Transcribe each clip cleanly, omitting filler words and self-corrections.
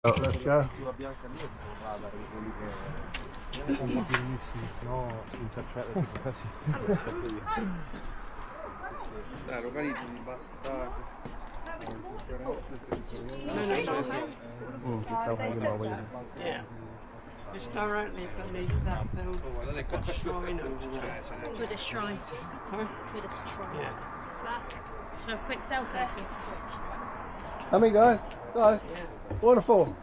Oh, let's go. Yeah. Just directly beneath that building. Shrine Buddhist shrine. Sorry? Buddhist shrine. Yeah. Is that? Should I have a quick selfie? How many guys? Waterfall.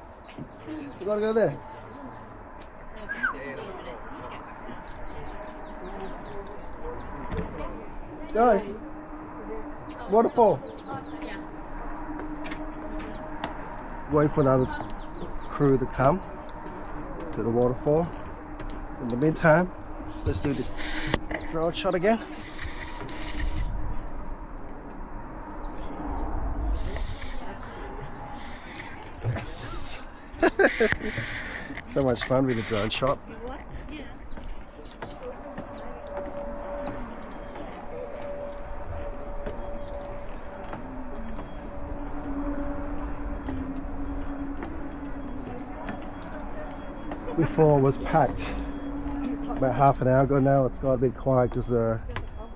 You gotta go there. 15 minutes to get back there. Guys, waterfall. Yeah. Wait for the other crew to come to the waterfall. In the meantime, let's do this drone shot again. Yes. So much fun with the drone shot. What? Yeah. Before it was packed about half an hour ago. Now it's got a bit quiet because a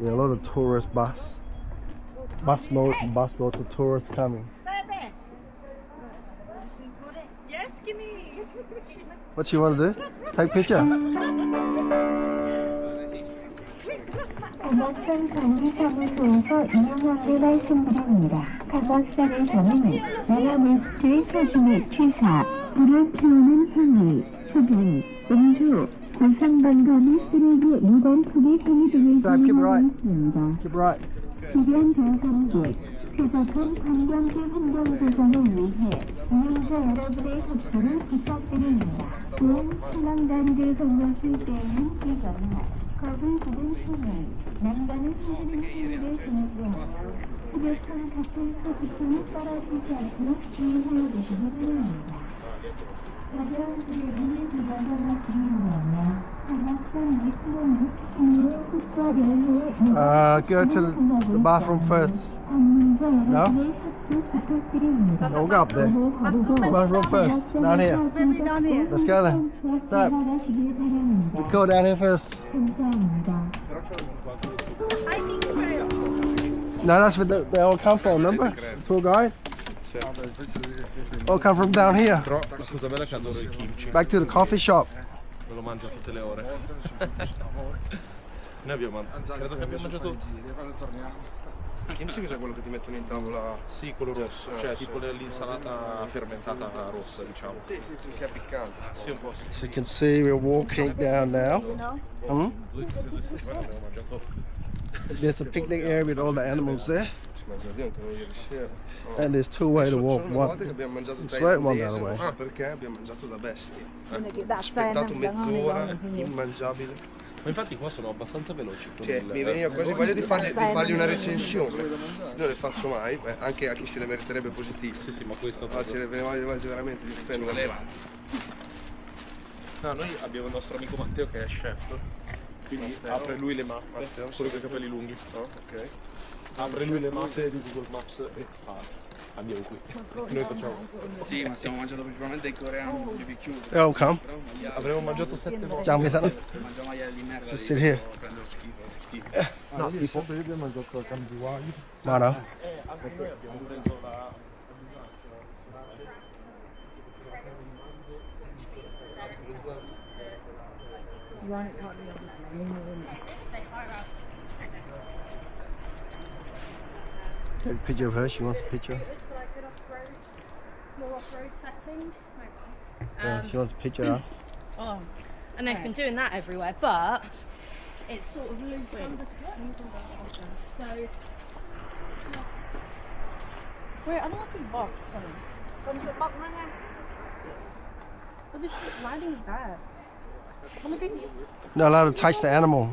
lot of tourist bus loads of tourists coming. Yes, gimme. What you want to do? Take a picture? 가막산 관리사무소에서 이용하게 말씀드립니다. 가막산에서는 나라물질 사진의 취사, 불을 태우는 행위, 흡연, 음주, 고상방가미 쓰레기 무단 투기 행위 등을 Sam, keep it right. 진행하고 있습니다. Keep right. 주변 대상객, 쾌적한 관광지 환경 조성을 위해 이용자 여러분의 협조를 부탁드립니다. 또 출렁다리를 건넜을 때에는 비거나 겁을 주는 행위, 난간을 흔드는 행위를 금지하여 흡연한 같은 소지품이 떨어지지 않도록 주의해 주시기 바랍니다. 가벼운 쓰레기를 비거나 주의하며 가막산 밑으로는 신으로 흙과 열매에 Go to the bathroom first. No? We'll go up there. Bathroom first. Down here. Maybe down here. Let's go then. Stop. We go down here first. No, that's where they all come from, remember? Tour guide. All come from down here. Però la cosa bella è che adoro il kimchi, Back to the coffee shop. me lo mangio tutte le ore. Noi abbiamo credo che abbiamo mangiato Kimchi cos'è quello che ti mettono in tavola? sì, quello rosso, cioè tipo l'insalata fermentata rossa, diciamo. Sì, che è piccante. Sì, un po' sì. As you can see, we're walking down now. Due settimane abbiamo mangiato. There's a picnic area with all the animals there. Ci mangiamo anche noi ieri sera. And there's two ways to walk. Sono una volta che One. abbiamo mangiato This way, one the thailandese, other way. non so perché abbiamo mangiato da bestie. Aspettato mezz'ora, immangiabile. Ma infatti qua sono abbastanza veloci con Cioè, mi veniva quasi voglia di fargli una recensione. Non le faccio mai, anche a chi se le meriterebbe positive. Sì, sì, ma questo Ma ce ne voglia veramente di fenomeno. No, noi abbiamo il nostro amico Matteo che è chef. Quindi apre lui le mappe, Matteo, quello con i capelli lunghi. No? Ok. Apre lui le mappe di Google Maps e abbiamo qui. Noi facciamo. Sì, ma stiamo mangiando principalmente il coreano BBQ. They all come. Avremo mangiato 7 volte. Ciao, Miss Anna. Mangiamo maiali di merda. Just sit here. Prendo schifo. No, Ieri sempre io abbiamo mangiato la cambiuaio. Mano. Anche noi abbiamo preso la. Take a picture of her. She wants a picture. More off-road setting. She wants a picture. Oh, and they've been doing that everywhere, but it's sort of loose underfoot. So, wait, I don't want this box. Come to the box right now. But this lighting is bad. Not allowed to touch the animal.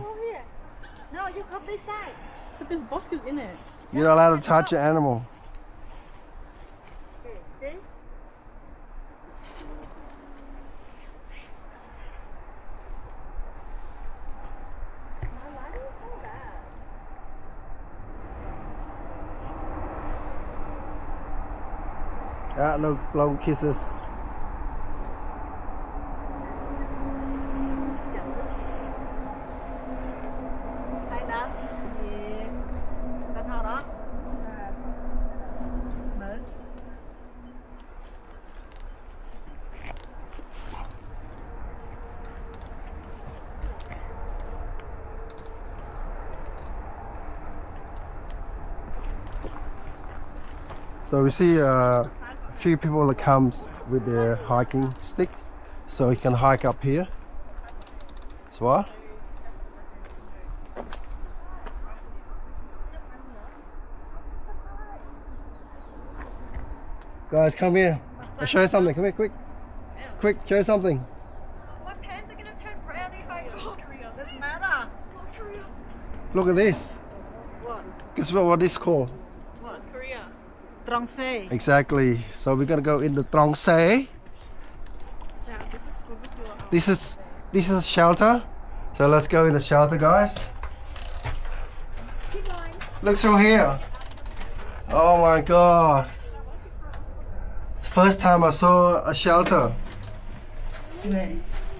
No, you come this side. But this box is in it. You're not allowed to touch the animal. See? No long kisses. So we see a few people that comes with their hiking stick, so you can hike up here. So what? Guys, come here. I'll show you something. Come here, quick. Quick, show you something. My pants are gonna turn brown if I go. Doesn't matter. Korea. Look at this. What? Guess what this is called? What? Korea. Trongse. Exactly. So we're gonna go in the Trongse. This is shelter. So let's go in the shelter, guys. Look through here. Oh my god. It's the first time I saw a shelter.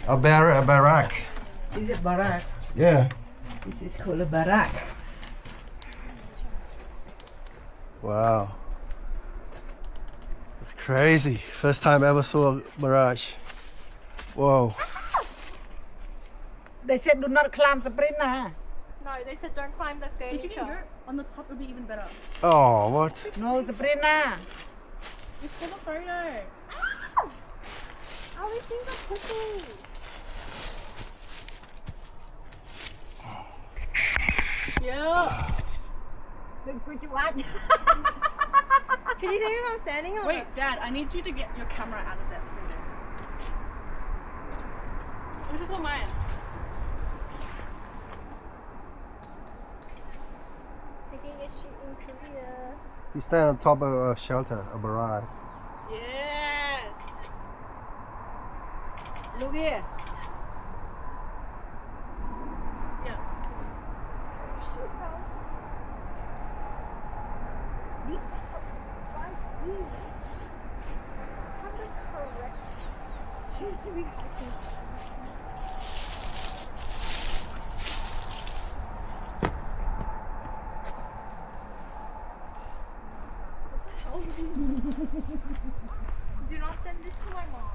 A barrack. Is it barak? Yeah. This is called a barak. Wow. It's crazy. First time I ever saw a barrage. Whoa. They said do not climb Sabrina. No, they said don't climb the furniture. If you can go on the top, it'll be even better. Oh, what? No, Sabrina. Just for the photo. Oh, these things are pretty. Yeah. Can you see if I'm standing on it? Wait, Dad, I need you to get your camera out of that photo. Which is not mine. Taking a shit in Korea. You stand on top of a shelter, a barrage. Yes. Look here. Yeah. She used to be hiking. Do not send this to my mom.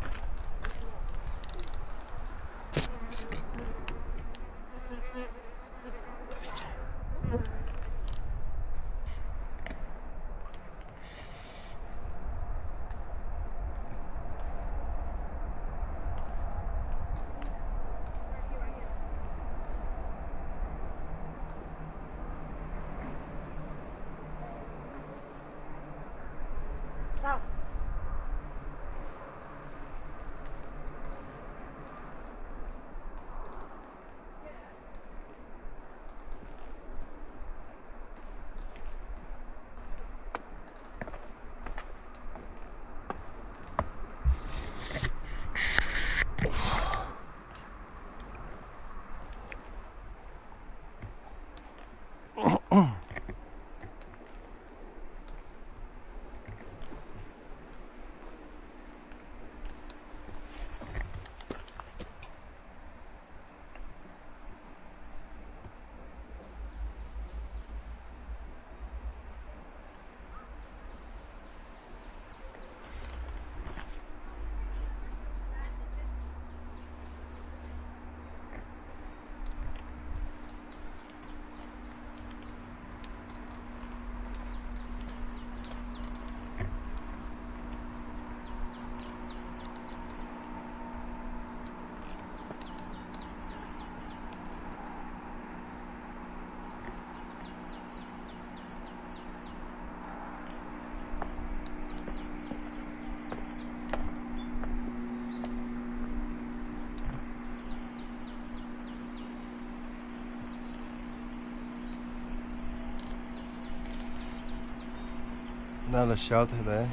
Stop. Another shelter there.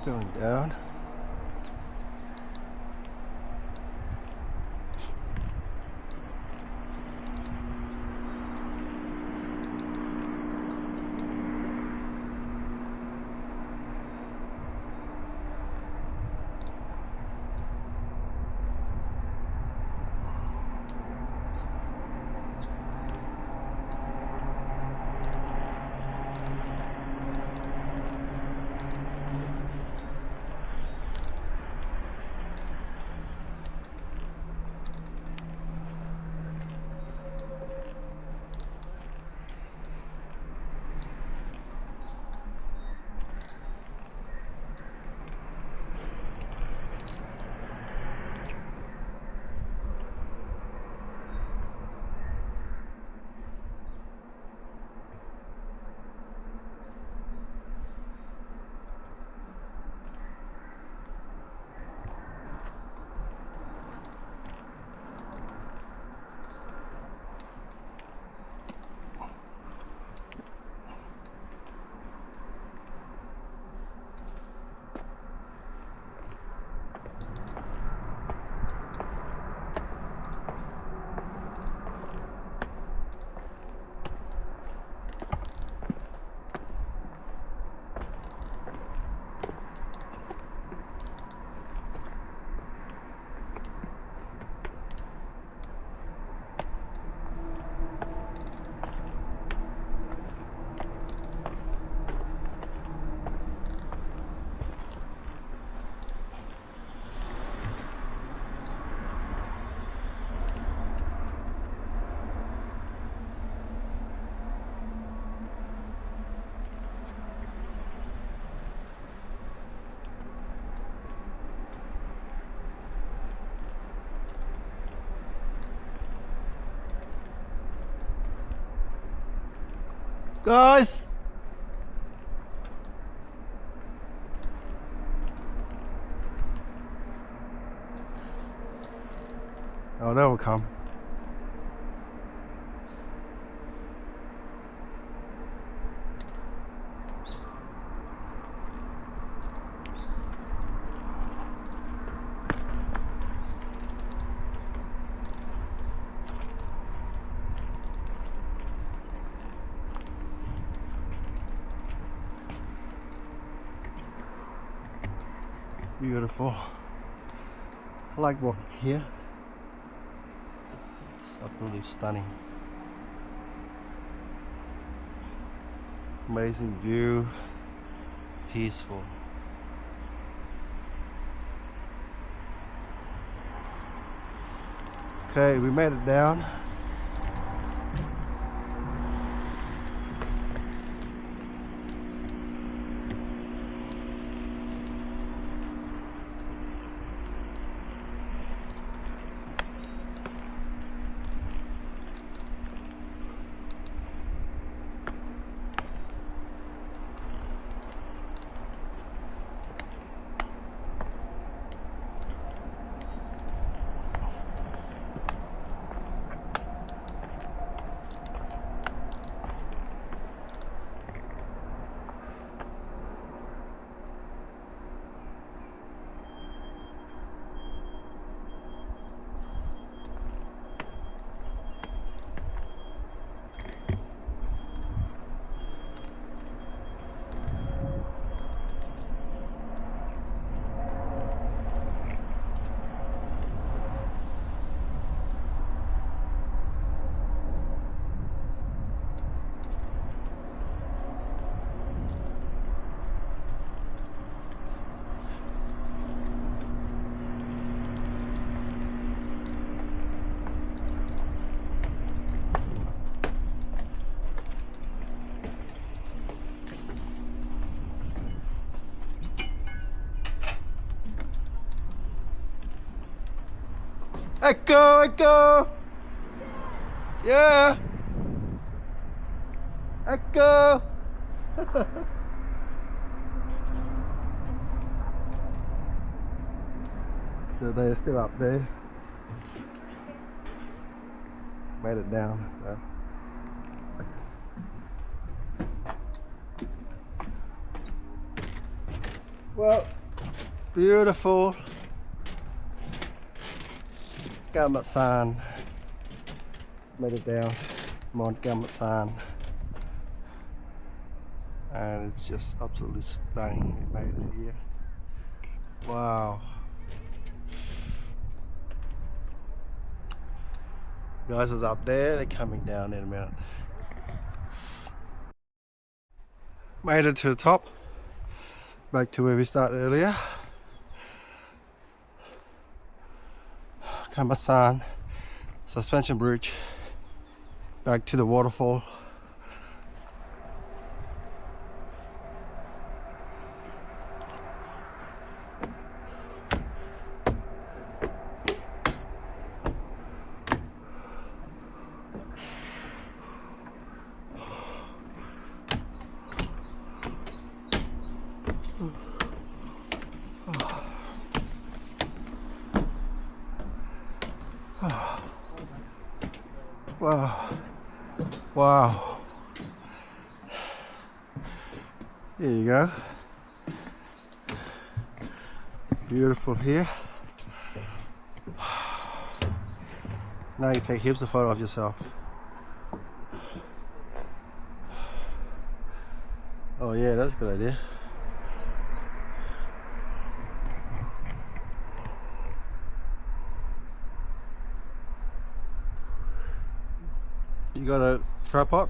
Going down. Guys! Oh, they will come. Beautiful. I like walking here. It's absolutely stunning. Amazing view. Peaceful. Okay, we made it down. Echo, echo. Yeah. Echo. So they're still up there. Made it down, so. Well, beautiful Gamaksan. Made it down Mount Gamaksan. And it's just absolutely stunning. We made it here. Wow. Guys is up there, they're coming down in a minute. Made it to the top. Back to where we started earlier. Gamaksan suspension bridge. Back to the waterfall. Wow. Wow. There you go. Beautiful here. Now you take heaps of photos of yourself. Oh yeah, that's a good idea. You got a tripod?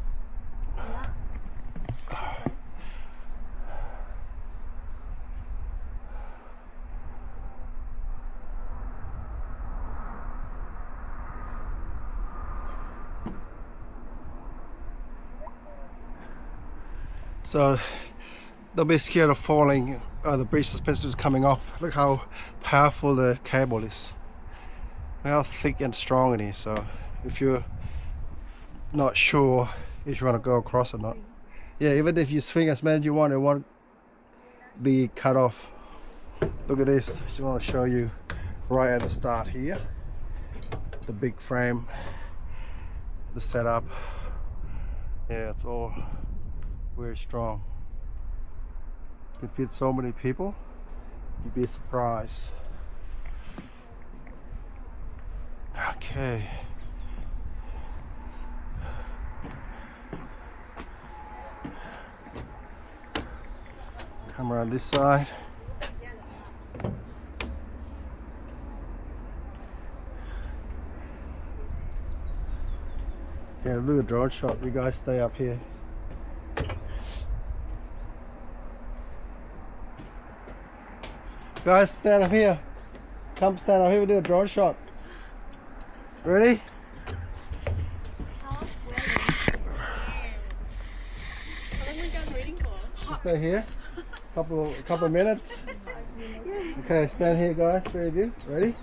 So don't be scared of falling. The bridge suspension is coming off. Look how powerful the cable is. Look how thick and strong it is. So if you're not sure if you want to go across or not, yeah, even if you swing as many as you want, it won't be cut off. Look at this. Just want to show you right at the start here, the big frame, the setup. Yeah, it's all very strong. Can fit so many people, you'd be surprised. Okay. Come around this side. Yeah, do a drone shot. You guys stay up here. Guys, stand up here. Come stand up here. We'll do a drone shot. Ready? How long are you guys waiting for? Stay here. Couple of minutes. Okay, stand here, guys. Three of you. Ready?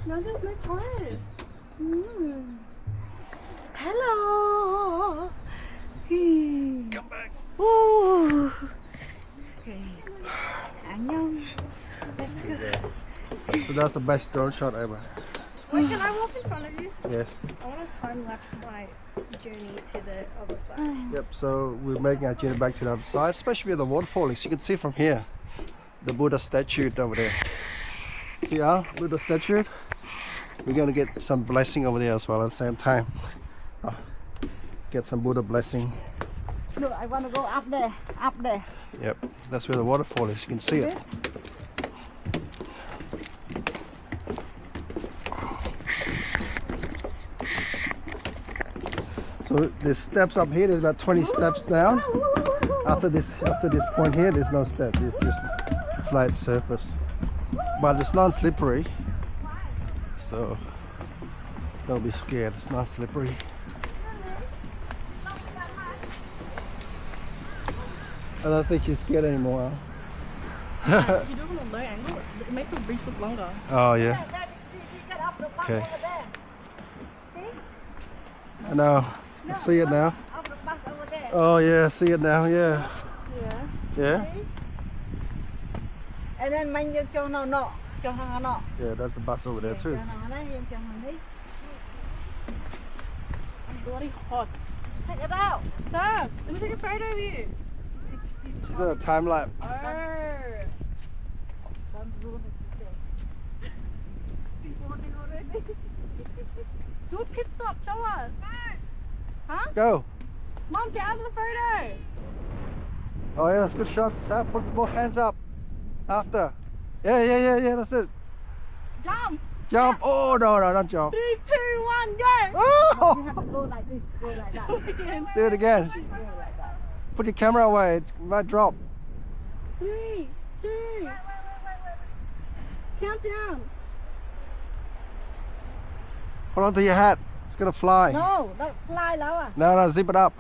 No, there's no tourists. Hello. Come back. Ooh. Okay. 안녕. Let's go. So that's the best drone shot ever. Wait, can I walk in front of you? Yes. I want to time lapse my journey to the other side. Yep. So we're making our journey back to the other side, especially where the waterfall is. You can see from here, the Buddha statue over there. See our Buddha statue? We're going to get some blessing over there as well at the same time. Get some Buddha blessing. Look, I want to go up there. Up there. Yep, that's where the waterfall is. You can see it. So there's steps up here. There's about 20 steps down. After this point here, there's no steps. It's just flat surface. But it's not slippery. So don't be scared. It's not slippery. I don't think she's scared anymore. If you do it on a low angle, it makes the bridge look longer. Oh yeah. Okay. I know. I see it now. Oh yeah, I see it now. Yeah. Yeah. Yeah. And then mình dương cho nó nọ, cho nó nọ. Yeah, that's the bus over there too. Cho nó đấy, dương cho nó đi. I'm bloody hot. Take it out. Stop. Let me take a photo of you. It's a time lapse. Oh. Do a pit stop, show us. Huh? Go. Mom, get out of the photo. Oh yeah, that's a good shot. Sam, put both hands up. After. Yeah, that's it. Jump. Jump. Oh, no, don't jump. 3, 2, 1, go. Oh! Go like this, go like that. Do it again. Put your camera away. It might drop. 3, 2. Count down. Hold on to your hat. It's gonna fly. No, don't fly now. No, zip it up.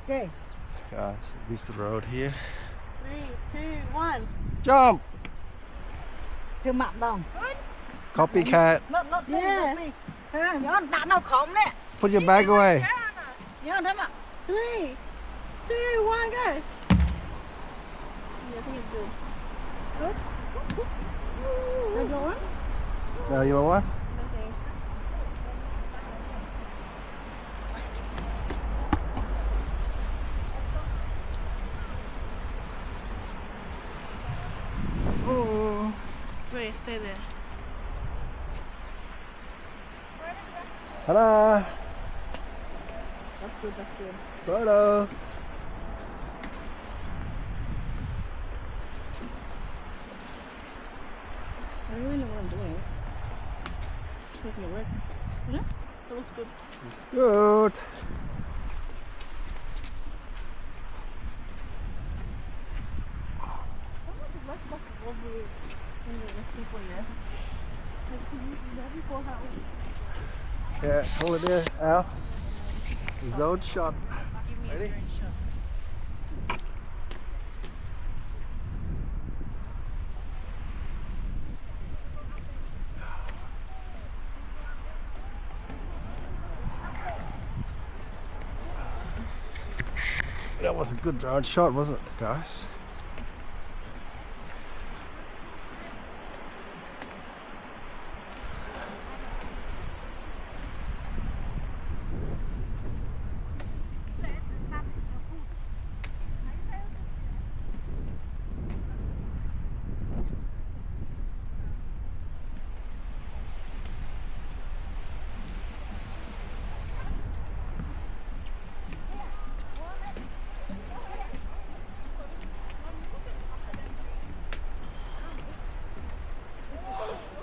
Okay. Guys, this is the road here. 3, 2, 1. Jump! Thưa mặt đồng. Copycat. Not Yeah. me. Nhớ đặt nào khổng nè. Put your bag away. Nhớ thế mà. 3, 2, 1, go. Yeah, I think it's good. It's good? No, you want one? No, you want one? No, thanks. Oh. Wait, stay there. Ta-da! That's good, that's good. Photo. I don't really know what I'm doing. Just making it work. You know? That looks good. Good. Yeah, hold it there, Al. Zone shot. Ready? That was a good drone shot, wasn't it, guys?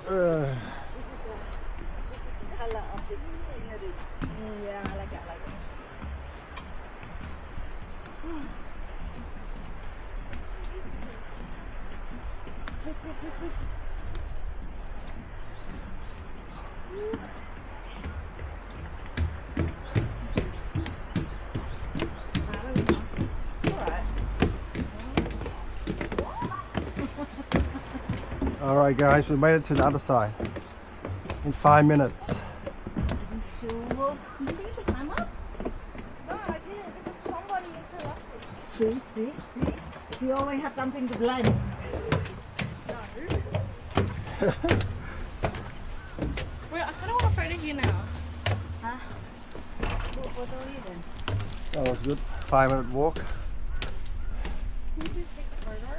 This is the color of this scenery. Yeah, I like it, I like it. Alright guys, we made it to the other side in 5 minutes. Sure. You think you should time lapse? No, I didn't because somebody interrupted. See? You always have something to blame. Wait, I kind of want a photo here now. Huh? What are you then? That was good. 5-minute walk. Can you please take the photo?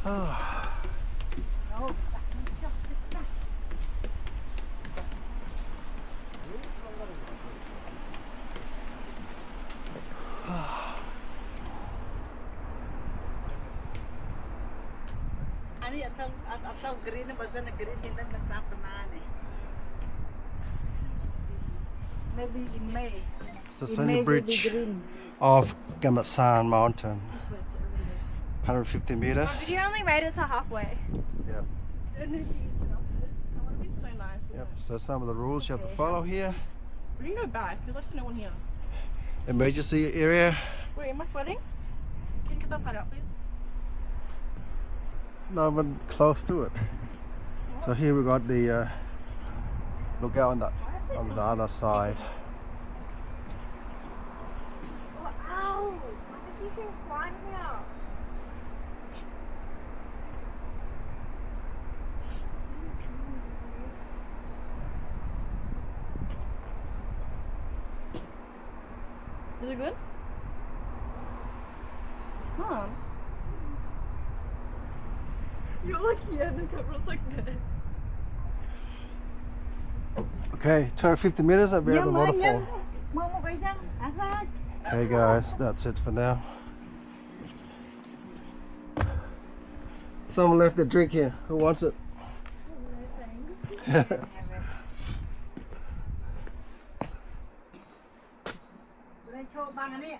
Oh. Oh, Ani atau green bahasa green ini memang sampai mana? Maybe in May. Suspended will be bridge green. of Gamaksan mountain. This way, everybody goes. 150 meter. My video only made it to halfway. Yep. And then he interrupted. I want to be so nice. Yep. So some of the rules you have to follow here. We can go back. There's actually no one here. Emergency area. Wait, am I sweating? Can you get that part out, please? Not even close to it. So here we got the lookout on the other side. Ow! I think you can climb now. Is it good? Huh. You're lucky, yeah, the camera's like that. Okay, 250 meters I'll be at the waterfall. Mua một cái răng. À ra. Okay guys, that's it for now. Someone left the drink here. Who wants it? Đây cho bằng anh ấy.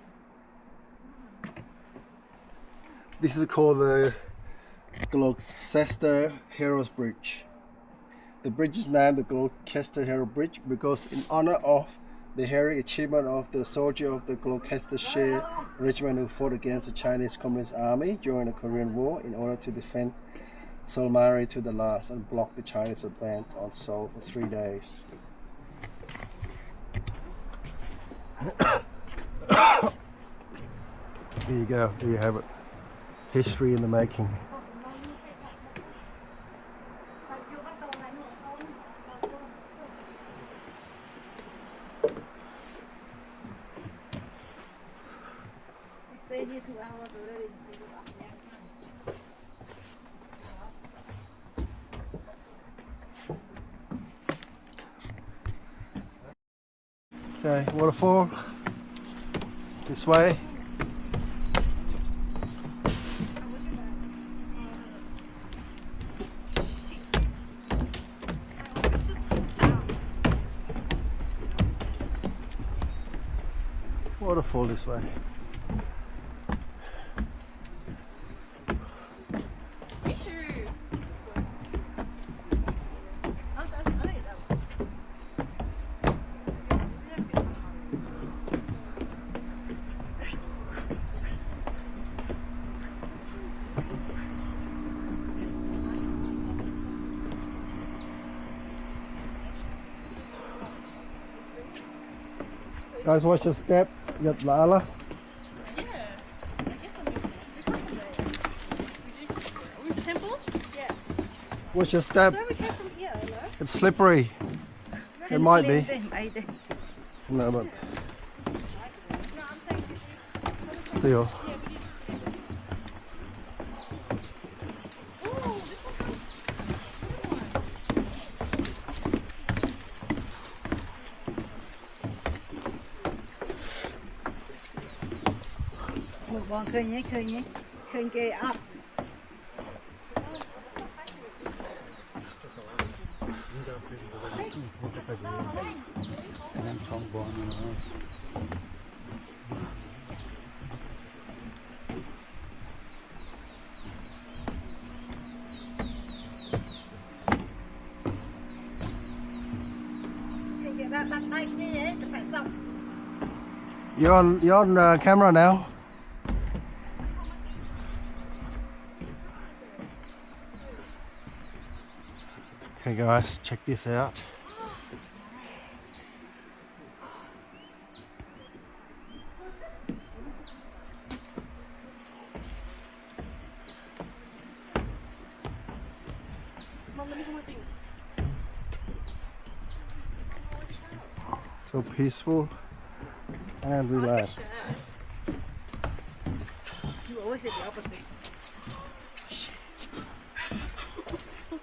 This is called the Gloucester Heroes Bridge. The bridge is named the Gloucester Hero Bridge because in honor of the heroic achievement of the soldier of the Gloucestershire regiment who fought against the Chinese Communist Army during the Korean War in order to defend Solmari to the last and block the Chinese advance on Seoul for 3 days. There you go, there you have it. History in the making. Stay here 2 hours already. Okay, waterfall. This way. Waterfall this way. Guys, watch your step. You got Lala. Yeah. I guess that makes sense. We the temple? Yeah. Watch your step. So we came from here, no? It's slippery. It might be. Đây. No, but No, I'm saying still. Một bọn khơi nhé. Khơi kê up. Khơi kê đặt tay như vậy thì phải xong. You're on camera now. Okay guys, check this out. Mom, let me see more things. So peaceful and relaxed. You always say the opposite.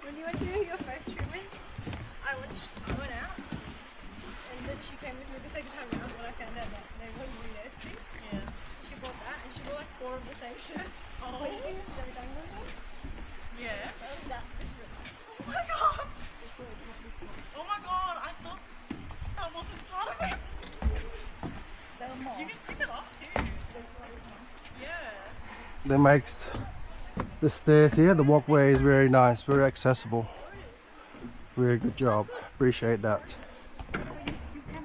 When you went to your first treatment, I went out, and then she came with me the second time around when I found out that they weren't doing their thing. Yeah. She bought that, and she bought like 4 of the same shirts. Oh. Wait, you see this? Have you done one? Yeah. That's different. Oh my god! Oh my god! I thought that wasn't part of it. You can take it off too. Yeah. That makes the stairs here, the walkway is very nice, very accessible. Very good job. Appreciate that.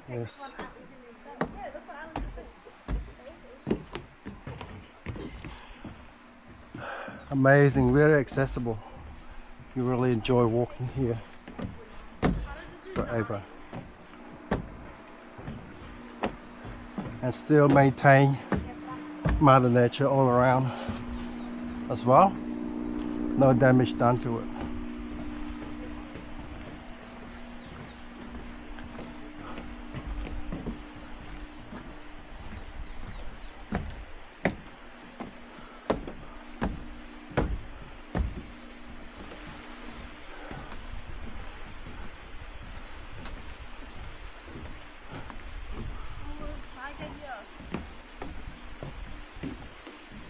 Yes. Yeah, that's what Alan just said. Amazing, very accessible. You really enjoy walking here forever. And still maintain Mother Nature all around as well. No damage done to it.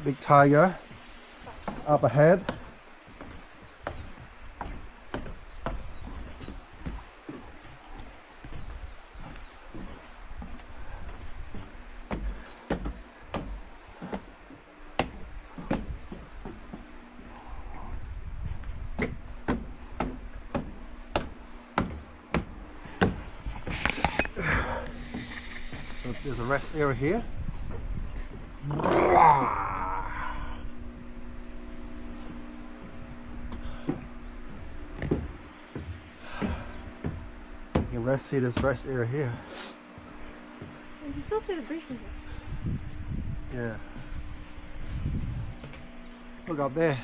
big tiger up ahead. So there's a rest area here. You can see this rest area here. You can still see the bridge from here. Yeah. Look up there.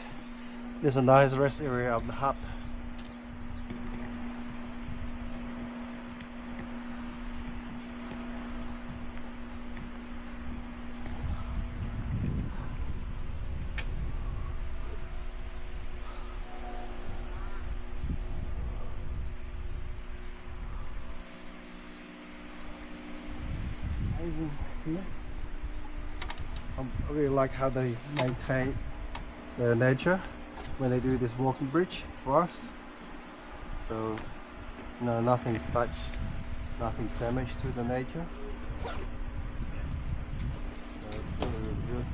There's a nice rest area of the hut. Amazing here. I really like how they maintain the nature when they do this walking bridge for us. So, you know, nothing's touched, nothing's damaged to the nature. So it's really, really good.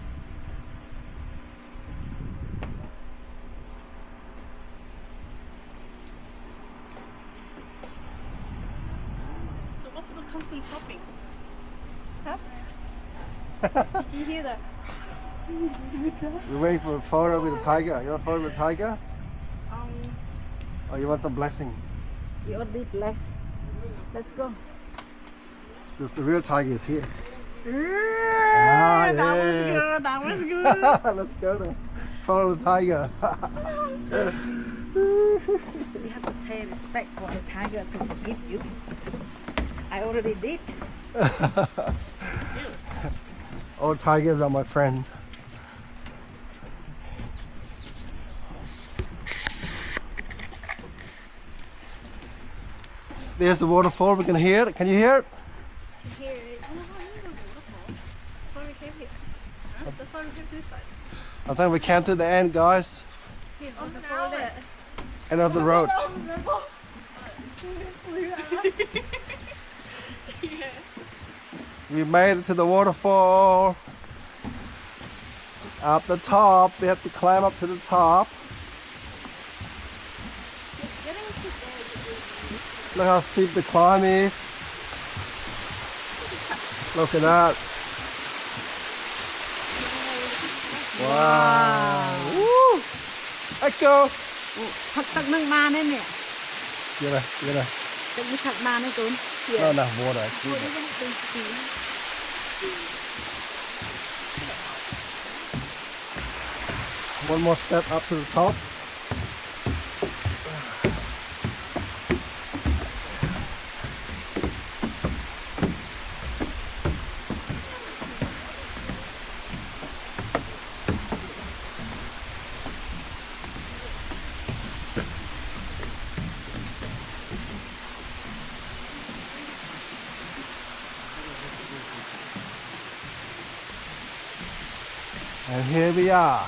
So what's with the constant stopping? Huh? Did you hear that? We're waiting for a photo with a tiger. You want a photo with a tiger? Or you want some blessing? You ought to be blessed. Let's go. Because the real tiger is here. That was good. That was good. Let's go then. Follow the tiger. You have to pay respect for the tiger to forgive you. I already did. All tigers are my friend. There's the waterfall. We can hear it. Can you hear it? Here. Oh no, I knew it was a waterfall. That's why we came here. Huh? That's why we came to this side. I think we came to the end, guys. Here, waterfall there. End of the road. Yeah. We made it to the waterfall. Up the top. We have to climb up to the top. Look how steep the climb is. Look at that. Wow. Woo. Let's go. Thật tận nâng ma lên nè. Get it, get it. Tận như thật ma lên tốn. No, no, water. One more step up to the top. And here we are.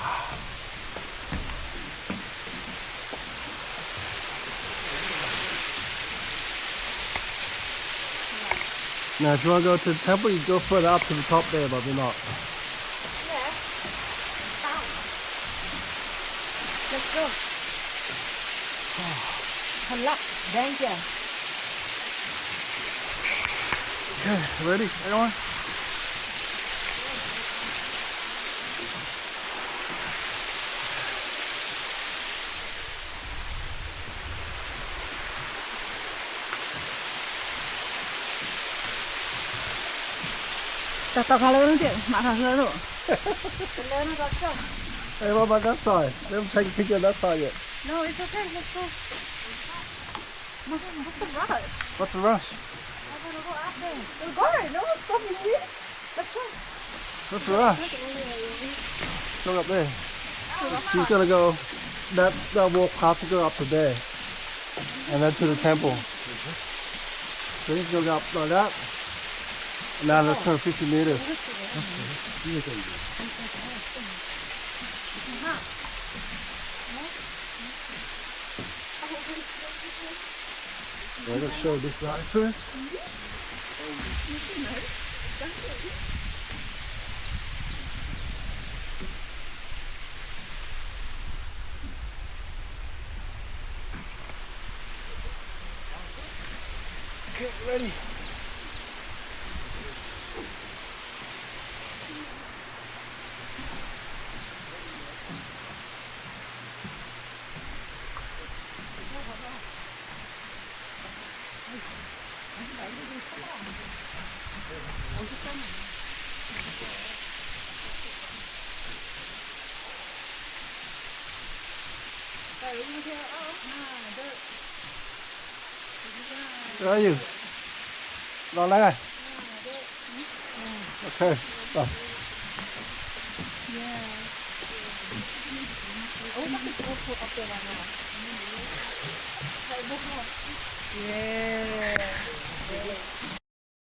Now if you want to go to the temple, you go further up to the top there, but we're not. Yeah. Down. Let's go. Thật lắm. Danger. Okay, ready, everyone? Tao tao khá lớn chuyện, mà khá lớn rồi. Hey, what about that side? They haven't taken a picture of that side yet. No, it's okay. Let's go. What's the rush? What's the rush? I wanna go after. We're going. No one's stopping you. Let's go. What's the rush? Look up there. She's gonna go, that walk path to go up to there. And then to the temple. So he's gonna go up like that. And now let's go 50 meters. I'm gonna show this side first. Okay, ready. Where are you? Lo lại. Okay. Go.